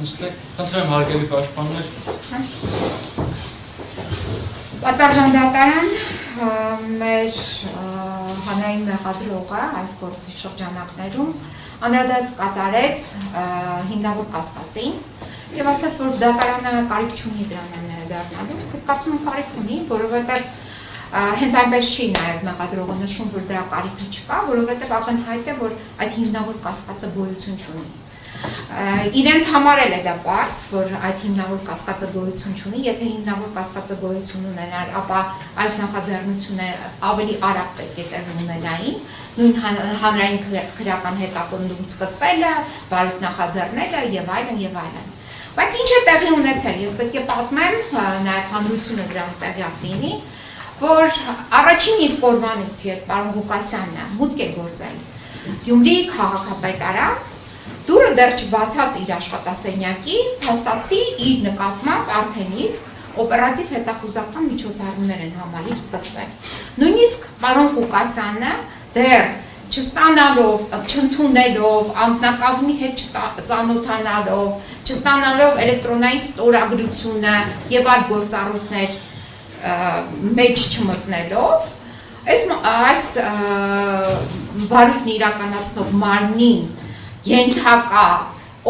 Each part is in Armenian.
Խնդրեմ հարգելի պաշտպաններ։ Պատվարժան դատարան մեր հանրային մեղադրողը այս գործի շրջանակներում անդրադարձ կատարեց հիմնավոր կասկածին եւ ասաց, որ դատարանը կարիք չունի դրան ներդառնալու։ Ես կարծում եմ կարիք ունի, որովհետեւ հենց այնպես չի նաև մեղադրողը նշում, որ դրա կարիքը չկա, որովհետեւ ակնհայտ է, որ այդ հիմնավոր կասկածը գոյություն չունի։ Իրենց համարել է դա բաց, որ այդ հիմնավոր կասկածը գոյություն չունի, եթե հիմնավոր կասկածը գոյություն ունենար, ապա այս նախաձեռնությունները ավելի արագ պետք է տեղի ունենային, նույն հանրային քրեական հետապնդում սկսվելը, բարդ նախաձեռնելը եւ այլն եւ այլն։ Բայց ինչ է տեղի ունեցել, ես պետք է պատմեմ, նաև հանրությունը դրան տեղյակ լինի, որ առաջին իսկ օրվանից, երբ պարոն Ղուկասյանը մուտք է գործել Գյումրի քաղաքապետարան, դուրը դեռ չբացած իր աշխատասենյակի, փաստացի իր նկատմամբ արդեն իսկ օպերատիվ հետախուզական միջոցառումներ են համալիր սկսվել։ Նույնիսկ պարոն Ղուկասյանը դեռ չստանալով, չընդունելով, անձնակազմի հետ ծանոթանալով, չստանալով էլեկտրոնային ստորագրությունը եւ այլ գործառույթներ մեջ չմտնելով, այս վարույթն իրականացնող մարմնին ենթակա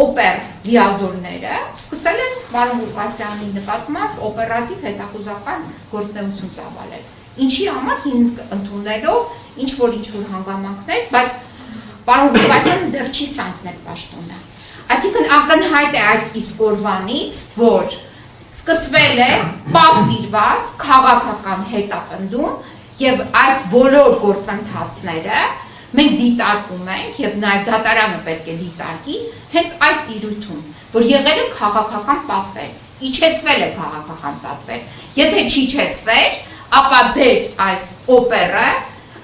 օպեր լիազորները սկսել են պարոն Ղուկասյանի նկատմամբ օպերատիվ հետախուզական գործունեություն ծավալել։ Ինչի համար ընդունելով ինչ-որ հանգամանքներ, բայց պարոն Ղուկասյանը դեռ չի ստանձնել պաշտոնը։ Այսինքն ակնհայտ է այդ իսկ օրվանից, որ սկսվել է պատվիրված քաղաքական հետապնդում եւ այս բոլոր գործընթացները մենք դիտարկում ենք եւ նաեւ դատարանը պետք է դիտարկի հենց այդ տիրույթում, որ եղել է քաղաքական պատվեր, իջեցվել է քաղաքական պատվեր։ Եթե չիջեցվեր, ապա ձեր այս օպերը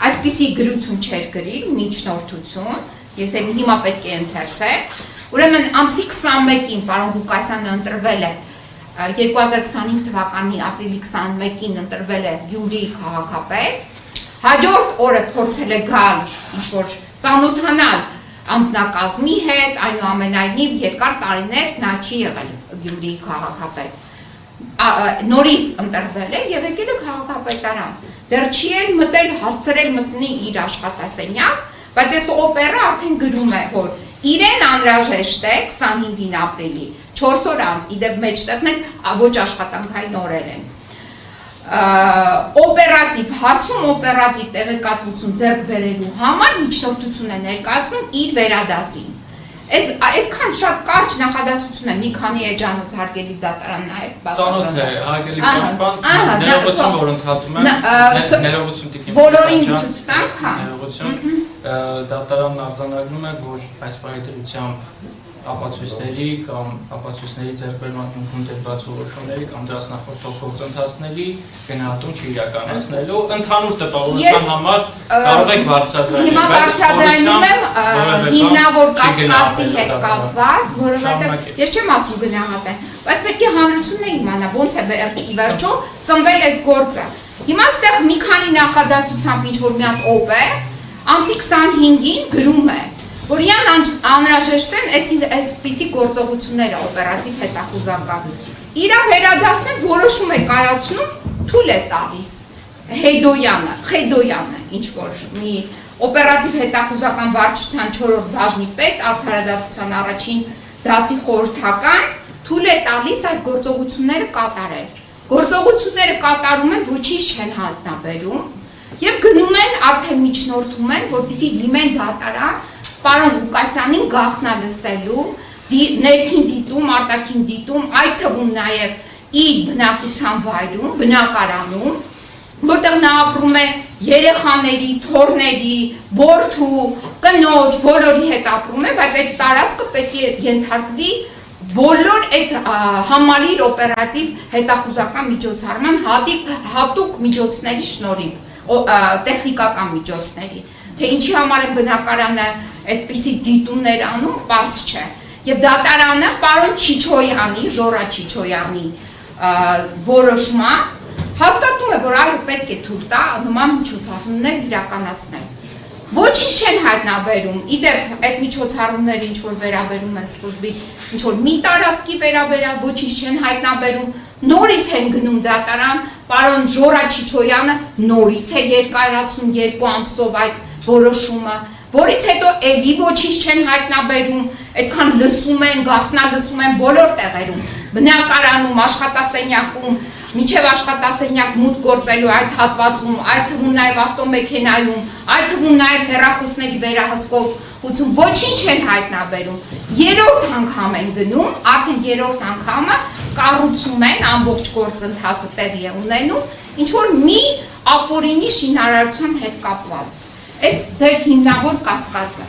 այսպիսի գրություն չէր գրիլ, միջնորդություն, ես հիմա պետք է ընթերցել, ուրեմն ամսի 21-ին պարոն Ղուկասյանը ընտրվել է 2025 թվականի ապրիլի 21-ին ընտրվել է Գյումրի քաղաքապետ, հաջորդ օրը փորձել է գալ ինչ-որ ծանոթանալ անձնակազմի հետ, այնուամենայնիվ երկար տարիներ նա չի եղել Գյումրի քաղաքապետ։ Նորից ընտրվել է եւ եկել է քաղաքապետարան։ Դեռ չի էլ մտել, հասցրել մտնի իր աշխատասենյակ, բայց այս օպերը արդեն գրում է, որ իրեն անհրաժեշտ է 25-ին ապրիլի 4 օր անց, իդեպ մեջտեղն են ոչ աշխատանքային օրեր են։ Օպերատիվ հարցում օպերատիվ տեղեկատվություն ձեռք բերելու համար միջնորդություն է ներկայացնում իր վերադասին։ Այսքան շատ կարճ նախադասություն է, մի քանի էջանոց հարգելի դատարան նաև ծանոթ է, հարգելի պաշտպան, ներողություն, որ ընդհատում եմ, ներողություն տիկին բոլորին ցույց տանք, հա։ Ներողություն, դատարանն արձանագրում է, որ այս պայմանությամբ ապացույցների կամ ապացույցների ձեռքբերման հիմքում դրված որոշումների կամ դրանց նախորդող գործընթացների գնահատում չիրականացնելու ընդհանուր տպավորության համար կարող եք բարձրաձայնել։ Հիմա բարձրաձայնում եմ հիմնավոր կասկածի հետ կապված, որովհետև ես չեմ ասում գնահատեն, բայց պետք է հանրությունն իմանա ոնց է ի վերջո ծնվել այս գործը։ Հիմա այստեղ մի քանի նախադասությամբ ինչ-որ մի հատ օպ է, ամսի 25-ին գրում է, որ իրան անհրաժեշտ են այսպիսի գործողությունները օպերատիվ հետախուզական։ Իրա վերադասն որոշում է կայացնում, թույլ է տալիս Խեյդոյանը, ինչ-որ մի օպերատիվ հետախուզական վարչության 4-րդ բաժնի պետ, արդարադատության առաջին դասի խորհրդական, թույլ է տալիս այդ գործողությունները կատարել։ Գործողությունները կատարում են, ոչինչ չեն հայտնաբերում եւ գնում են, արդեն միջնորդում են, որպեսզի դիմեն դատարան պարոն Ղուկասյանին գաղտնալսելու, ներքին դիտում, արտաքին դիտում, այդ թվում նաև իր բնակության վայրում, բնակարանում, որտեղ նա ապրում է երեխաների, թոռների, որդու, կնոջ, բոլորի հետ ապրում է, բայց այդ տարածքը պետք է ենթարկվի բոլոր այդ համալիր օպերատիվ հետախուզական միջոցառման հատուկ միջոցների շնորհիվ, տեխնիկական միջոցների, թե ինչի համար է բնակարանը այդպիսի դիտումներ անում, պարզ չէ։ Եվ դատարանը պարոն Չիչոյանի, Ժորա Չիչոյանի որոշմամբ հաստատում է, որ այո պետք է թույլ տա նման միջոցառումներ իրականացնել։ Ոչինչ չեն հայտնաբերում, իդեպ այդ միջոցառումները ինչ որ վերաբերում են սկզբից, ինչ որ մի տարածքի վերաբերյալ ոչինչ չեն հայտնաբերում, նորից են գնում դատարան, պարոն Ժորա Չիչոյանը նորից է երկարացնում 2 ամսով այդ որոշումը, որից հետո էլի ոչինչ չեն հայտնաբերում, այդքան լսում են, գաղտնալսում են բոլոր տեղերում, բնակարանում, աշխատասենյակում, մինչև աշխատասենյակ մուտք գործելու այդ հատվածում, այդ թվում նաև ավտոմեքենայում, այդ թվում նաև հեռախոսների վերահսկով ուցում ոչինչ չեն հայտնաբերում։ 3-րդ անգամ են գնում, արդեն 3-րդ անգամը կառուցում են, ամբողջ գործընթացը տեղի է ունենում, ինչ որ մի ապօրինի շինարարության հետ կապված։ Այս ձեր հիմնավոր կասկածը։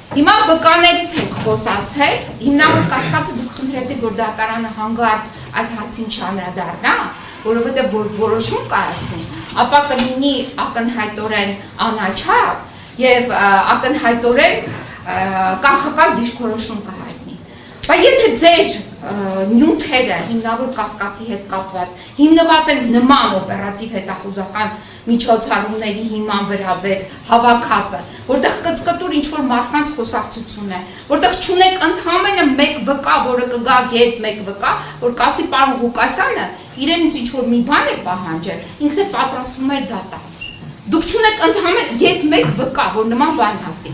Հիմա վկաներից եք խոսացել, հիմնավոր կասկածը դուք խնդրեցիք, որ դատարանը հանգարտ այդ հարցին չանդրադառնա, որովհետև որ որոշում կայացնի, ապա կլինի ակնհայտորեն անաչափ եւ ակնհայտորեն կանխական դիրքորոշում կհայտնի։ Բայց եթե ձեր նյութերը հիմնավոր կասկածի հետ կապված հիմնված են նման օպերատիվ հետախուզական միջոցառումների հիման վրա ձեր հավաքածը, որտեղ կծկտուր ինչ-որ մարդկանց խոսակցություն է, որտեղ չունեք ընդհանրապես մեկ վկա, որը կգա գետ մեկ վկա, որ կասի պարոն Ղուկասյանը իրենից ինչ-որ մի բան է պահանջել, ինքն է պատրաստվում էր դա տալ։ Դուք չունեք ընդհանրապես գետ մեկ վկա, որ նման բան ասի։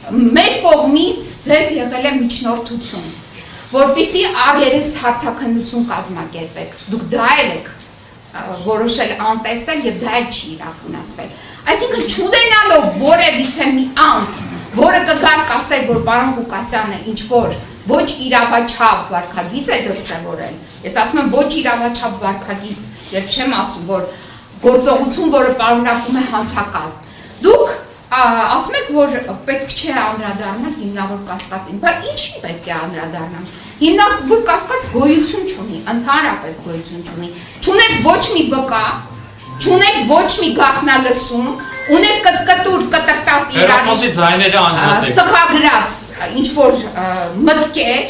Մեր կողմից ձեզ եղել է միջնորդություն, որպեսզի առերես հարցաքննություն կազմակերպեք, դուք դա եք որոշել անտեսել եւ դա էլ չի իրականացվել։ Այսինքն չունենալով որևիցե մի անձ, որը կգար կասել, որ պարոն Ղուկասյանը ինչ որ ոչ իրավաչափ վարքագիծ է դրսևորել։ Ես ասում եմ ոչ իրավաչափ վարքագիծ, եւ չեմ ասում, որ գործողություն, որը պարունակում է հանցակազմ։ Դուք ասում եք, որ պետք չէ անդրադառնալ հիմնավոր կասկածին, բայց ինչի պետք է անդրադառնալ։ Հիմնավոր կասկած գոյություն չունի, ընդհանրապես գոյություն չունի։ Չունեք ոչ մի վկա, չունեք ոչ մի գաղտնալսում, ունեք կծկտուր կտրտած իրարից սխագրած ինչ որ մտքեր,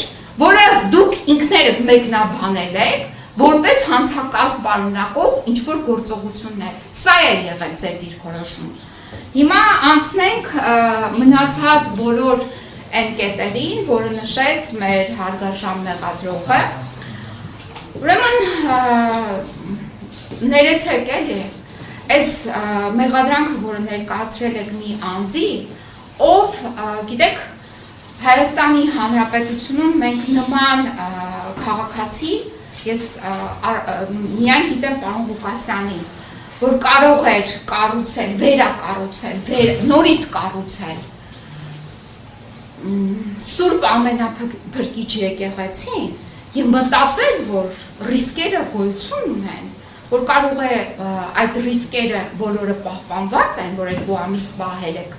որը դուք ինքներդ մեկնաբանել եք, որպես հանցակազմ պարունակող ինչ որ գործողություններ։ Սա է եղել ձեր դիրքորոշումը։ Հիմա անցնենք մնացած բոլոր այն կետերին, որը նշեց մեր հարգարժան մեղադրողը։ Ուրեմն ներեցեք էլի, այս մեղադրանքը, որը ներկայացրել եք մի անձի, ով, գիտեք, Հայաստանի Հանրապետությունում մենք նման քաղաքացի, ես միայն գիտեմ պարոն Ղուկասյանին, որ կարող էր կառուցել, վերակառուցել, նորից կառուցել Սուրբ ամենափրկիչ եկեղեցին եւ մտածել, որ ռիսկերը գոյություն ունեն, որ կարող է այդ ռիսկերը բոլորը պահպանված են, որ 2 ամիս պահել եք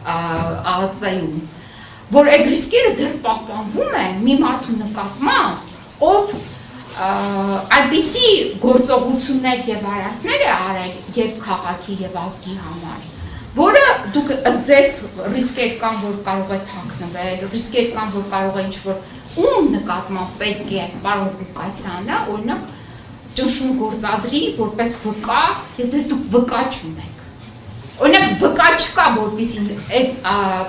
ԱԱԾ-ում, որ այդ ռիսկերը դեռ պահպանվում են մի մարդու նկատմամբ, ով այնպիսի գործողություններ եւ արարքներ է արել եւ քաղաքի եւ ազգի համար, որը դուք ձեզ ռիսկեր կան, որ կարող է թաքնվել, ռիսկեր կան, որ կարող է ինչ-որ ում նկատմամբ պետք է պարոն Ղուկասյանը, օրինակ ճնշում գործադրի որպես վկա, եթե դուք վկա չունեք։ Օրինակ վկա չկա, որպեսզի այդ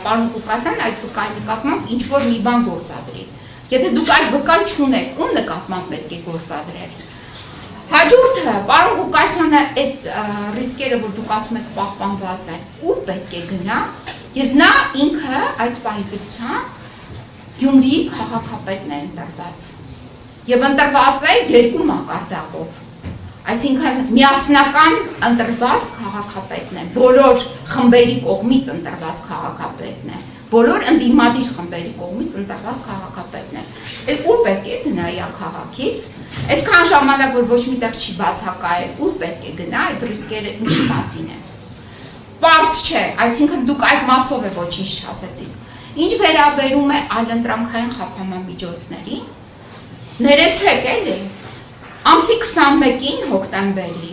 պարոն Ղուկասյանը այդ վկայի նկատմամբ ինչ-որ մի բան գործադրի։ Եթե դուք այդ վկան չունեք, ում նկատմամբ պետք է գործադրել։ Հաջորդը, պարոն Ղուկասյանը այդ ռիսկերը, որ դուք ասում եք պահպանված են, ուր պետք է գնա, եւ նա ինքը այս պահի դրությամբ Գյումրիի քաղաքապետն է ընտրված։ Եվ ընտրված է 2 մակարդակով։ Այսինքն միասնական ընտրված քաղաքապետն է, բոլոր խմբերի կողմից ընտրված քաղաքապետն է, բոլոր ընդդիմադիր խմբերի կողմից ընտրված քաղաքապետն է։ Այդ ուր պետք է գնա իր քաղաքից, այսքան ժամանակ որ ոչ միտեղ չի բացակայել, ուր պետք է գնա, այդ ռիսկերը ինչի մասին են։ Պարզ չէ, այսինքն դուք այդ մասով է ոչինչ չասեցիք։ Ինչ վերաբերում է այլընտրանքային խափանամիջոցներին, ներեցեք էլի, ամսի 21-ին հոկտեմբերի,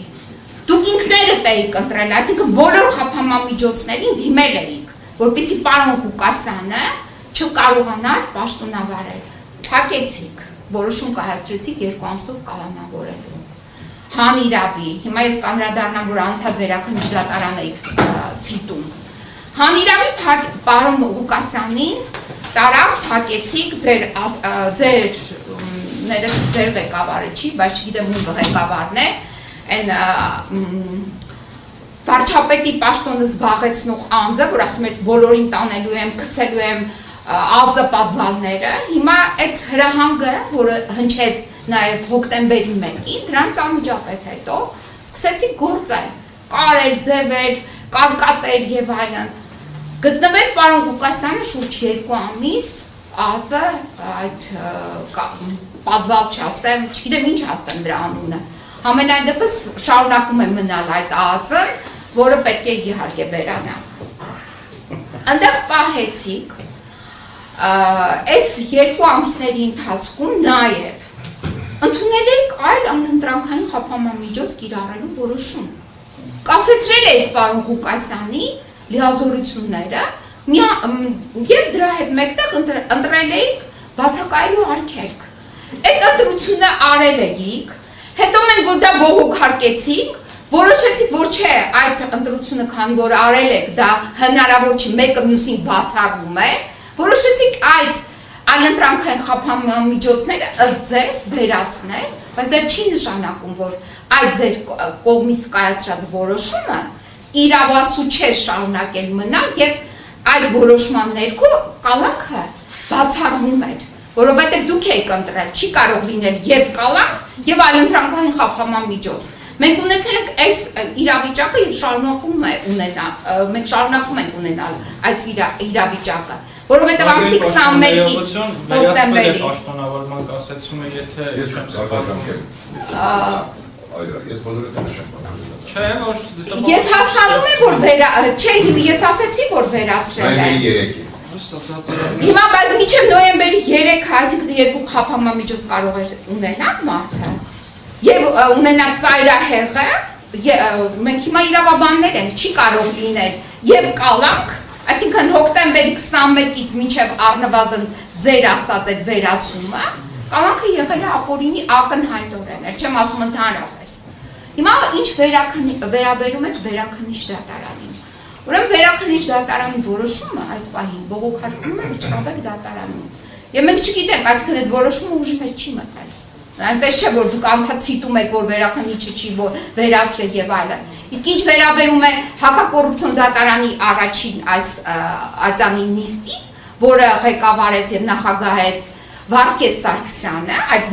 դուք ինքներդ էիք ընտրել, այսինքն բոլոր խափանամիջոցներին դիմել էիք, որպեսզի պարոն Ղուկասյանը չկարողանար պաշտոնավարել, փակեցիք, որոշում կայացրեցիք 2 ամսով կալանավորելու։ Հանիրավի, հիմա ես կանդրադառնամ, որ անդադ վերաքննիչ դատարան էիք ցիտում։ Հանիրավի պարոն Ղուկասյանին տարավ փակեցիք ձեր ղեկավարը չի, բայց չգիտեմ ում ղեկավարն է, այն վարչապետի պաշտոնը զբաղեցնող անձը, որ ասում է բոլորին տանելու եմ, գցելու եմ ածը պատվալները, հիմա այդ հրահանգը, որը հնչեց նաև հոկտեմբերի 1-ին, դրանց անմիջապես հետո սկսեցիք գործել, կարել, ձևեր, կարկատեր եւ այլն։ Գտնվեց պարոն Ղուկասյանը շուրջ 2 ամիս ածը այդ պատվալ չասեմ, չգիտեմ ինչ ասեմ դրա անունը։ Համենայն դեպս շարունակում է մնալ այդ ածը, որը պետք է իհարկե վերանա։ Այնտեղ պահեցիք, այս 2 ամիսների ընթացքում նաև ընդունել եք այլ անընտրանքային խափանամիջոց կիրառելու որոշում։ Կասեցրել եք պարոն Ղուկասյանի լիազորությունները եւ դրա հետ մեկտեղ ընտրել եք բացակայելու արգելք։ Այդ ընտրությունը արել եք, հետո մենք որ դա բողոքարկեցինք, որոշեցիք, որ չէ, այդ ընտրությունը քանի որ արել եք, դա հնարավոր չի, մեկը մյուսին բացառում է, որոշեցիք այդ անընտրանքային խափանամիջոցները ըստ ձեզ վերացնել, բայց դա չի նշանակում, որ այդ ձեր կողմից կայացրած որոշումը իրավասու չէր շարունակել մնալ եւ այդ որոշման ներքո կալանքը բացառվում էր, որովհետեւ դուք եք ընտրել, չի կարող լինել եւ կալանք եւ այլընտրանքային խափանամիջոց։ Մենք ունեցել ենք այս իրավիճակը եւ շարունակում ենք ունենալ այս իրավիճակը, որովհետեւ ամսի 21-ից հոկտեմբերի պաշտոնավորման կասեցումը, եթե Ես բոլորը դնաշեմ չէ, որ ես հասկանում եմ, որ ես ասեցի, որ վերացրել է։ Հիմա բայց մինչև նոյեմբերի 3, այսինքն 2 խափանամիջոց կարող էր ունենալ մարդը եւ ունենալ ծայրահեղը, մենք հիմա իրավաբաններ ենք, չի կարող լինել եւ կալանք, այսինքն հոկտեմբերի 21-ից մինչև առնվազն ձեր ասած այդ վերացումը, կալանքը եղել է ապօրինի ակնհայտորեն, չեմ ասում ընդհանրապես։ Հիմա ինչ վերաբերում եք վերաքննիչ դատարանին։ Ուրեմն վերաքննիչ դատարանի որոշումը այս պահին բողոքարկվում է Վճռաբեկ դատարանում։ Եվ մենք չգիտենք, այսինքն այդ որոշումը ուժի մեջ չի մտել։ Այնպես չէ, որ դուք անդադ ցիտում եք, որ վերաքննիչը չի վերացրել եւ այլն։ Իսկ ինչ վերաբերում է հակակոռուպցիոն դատարանի առաջին այս ածանի նիստին, որը ղեկավարեց եւ նախագահեց Վարդգես Սարգսյանը, այդ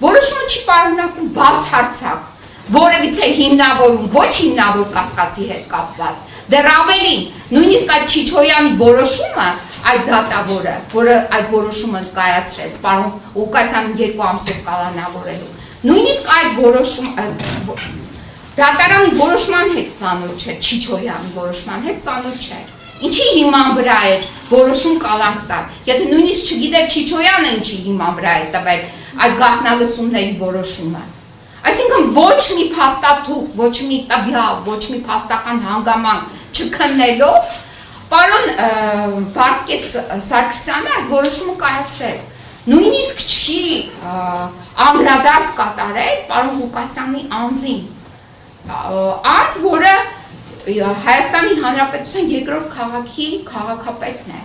որոշումը չի պարունակում բացարձակ որևիցե հիմնավորում, ոչ հիմնավոր կասկածի հետ կապված։ Դեռ ավելին, նույնիսկ այդ Չիչոյանի որոշումը, այդ դատավորը, որը այդ որոշումը կայացրեց, պարոն Ղուկասյանին 2 ամսով կալանավորելու, նույնիսկ այդ դատարանի որոշման հետ ծանոթ չէր, Չիչոյանի որոշման հետ ծանոթ չէր։ Ինչի հիման վրա էր որոշում կալանք տալ։ Եթե նույնիսկ չգիտեր Չիչոյանը ինչի հիման վրա է տվել այդ գաղտնալսումների որոշումը։ Այսինքն ոչ մի փաստաթուղթ, ոչ մի տվյալ, ոչ մի փաստական հանգամանք չքննելով, պարոն Վարդգես Սարգսյանը այդ որոշումը կայացրել։ Նույնիսկ չի անդրադարձ կատարել պարոն Ղուկասյանի անձին, անձ, որը Հայաստանի Հանրապետության երկրորդ քաղաքի քաղաքապետն է,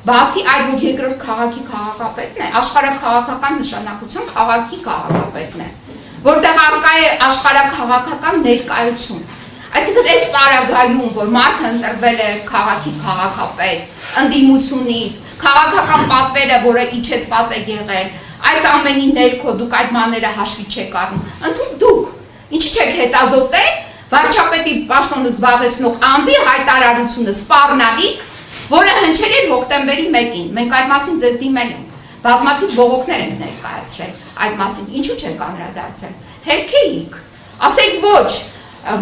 բացի այդ, որ երկրորդ քաղաքի քաղաքապետն է, աշխարհաքաղաքական նշանակության քաղաքի քաղաքապետն է, որտեղ առկա է աշխարհաքաղաքական ներկայություն։ Այսինքն այս պարագայում, որ մարդը ընտրվել է քաղաքի քաղաքապետ, ընդդիմությունից, քաղաքական պատվերը, որը իջեցված է եղել, այս ամենի ներքո դուք այդ մաները հաշվի չեք առնում, ընդհանուր դուք ինչի չեք հետազոտել վարչապետի պաշտոնը զբաղեցնող անձի հայտարարությունը սպառնալիք, որը հնչել էր հոկտեմբերի 1-ին։ Մենք այդ մասին ձեզ դիմել ենք, բազմաթիվ բողոքներ ենք ներկայացրել այդ մասին, ինչու չեք անդրադարձել։ Հերքեիք, ասեք ոչ,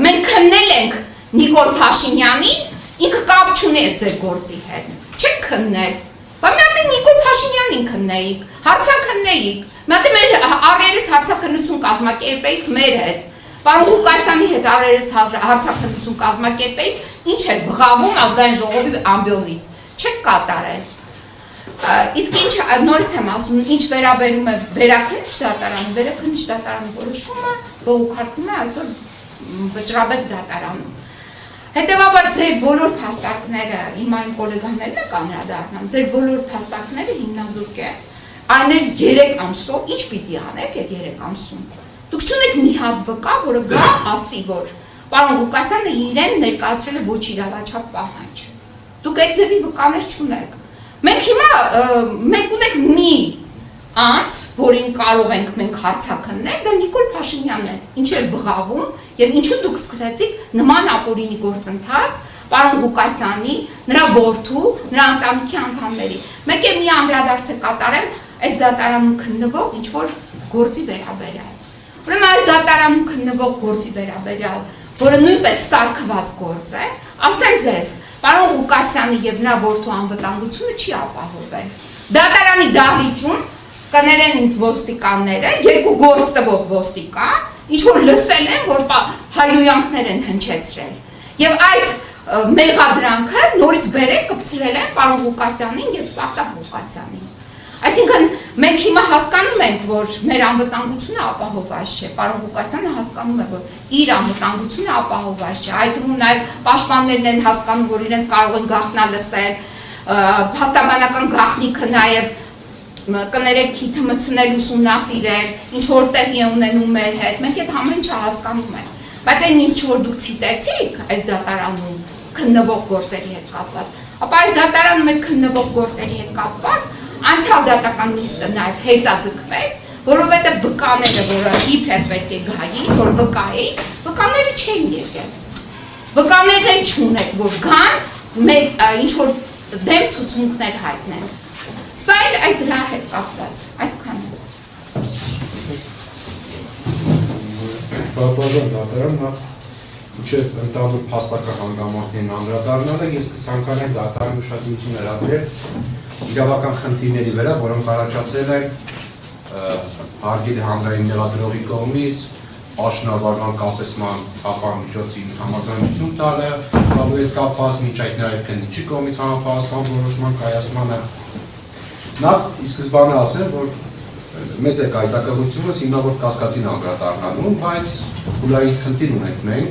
մենք քննել ենք Նիկոլ Փաշինյանին, ինքը կապ չունի ձեր գործի հետ։ Չեք քննել։ Բայց մի հատ Նիկոլ Փաշինյանին քննեիք, հարցաքննեիք։ Մի հատ մեր առերես հարցաքննություն կազմակերպեիք մեր հետ։ Պարոն Ղուկասյանի հետ առերես հարցաքննություն կազմակերպեիք, ինչ էր բղավում ազգային ժողովի ամբիոնից։ Չեք կատարել։ Իսկ ինչ նորից եմ ասում, ինչ վերաբերում է վերաքննիչ դատարանի որոշումը բողոքարկվում է այսօր Վճռաբեկ դատարանում։ Հետևաբար ձեր բոլոր փաստարկները, հիմա իմ գոլեգաներն է կանրադառնան, ձեր բոլոր փաստարկները հիմնազուրկ է, այն էլ 3 ամսով, ինչ պիտի անեք այդ 3 ամսում։ Դուք չունեք մի հատ վկա, որը գա ասի, որ պարոն Ղուկասյանը իրեն ներկայացրել է ոչ իրավաչափ պահանջ։ Դուք այդ ձևի վկաներ չունեք։ Մենք հիմա մենք ունենք մի անձ, որին կարող ենք մենք հարցաքննել, դա Նիկոլ Փաշինյանն է, ինչ էր բղավում եւ ինչու դուք սկսեցիք նման ապօրինի գործընթաց պարոն Ղուկասյանի, նրա որդու, նրա ընտանիքի անդամների։ Մեկ է մի անդրադարձ է կատարել այս դատարանում քննվող ինչ որ գործի վերաբերյալ։ Ուրեմն այս դատարանում քննվող գործի վերաբերյալ, որը նույնպես սարքված գործ է, ասեմ ձեզ, պարոն Ղուկասյանի եւ նրա որդու անվտանգությունը չի ապահովել։ Դատարանի դահլիճում կներեն ինձ ոստիկանները, 2 գործ տվող ոստիկան, ինչ որ լսել են, որ հայոյանքներ են հնչեցրել։ Եվ այդ մեղադրանքը նորից բերեն կպցրել են պարոն Ղուկասյանին եւ Սպարտակ Ղուկասյանին։ Այսինքն մենք հիմա հասկանում ենք, որ մեր անվտանգությունը ապահովված չէ, պարոն Ղուկասյանը հասկանում է, որ իր անվտանգությունը ապահովված չէ, այդ թվում նաեւ պաշտպաններն են հասկանում, որ իրենց կարող են գաղտնալսել, փաստաբանական գաղտնիքը նաեւ կներեք քիթը մտցնել ուսումնասիրել, ինչ որ տեղի է ունենում մեր հետ, մենք այդ ամեն ինչը հասկանում ենք, բայց այն ինչ որ դուք ցիտեցիք այս դատարանում քննվող գործերի հետ կապված, ապա այս դատարանում այդ քննվող գործերի հետ կապված անցյալ դատական նիստը նաև հետաձգվեց, որովհետև վկաները, որը իբր պետք է գային, որ վկայի, վկաները չէին եկել, վկաներն չունեք, որ գան, ինչ որ դեմ ցուցմունքներ հայտնեն։ Սա էլ այդ դրա հետ կապված, այսքանը։ Բավական դատարան նախ ինչեւ ընդհանուր փաստական հանգամանքներին անդրադառնալը ես կցանկանայի դատարանի ուշադրություն հրավիրել իրավական խնդիրների վրա, որոնք առաջացել են հարգելի հանրային մեղադրողի կողմից աշնարվական կասեցման կապամիջոցի համաձայնություն տալը, կամ հետ կապված մինչ այդ նաև քննիչի կողմից համապատասխան որոշման կայացմանը։ Նախ ի սկզբանե ասեմ, որ մեծ է կայտակղությունը հիմնավոր կասկածին անդրադառնալու, բայց ուրային խնդիր ունենք մենք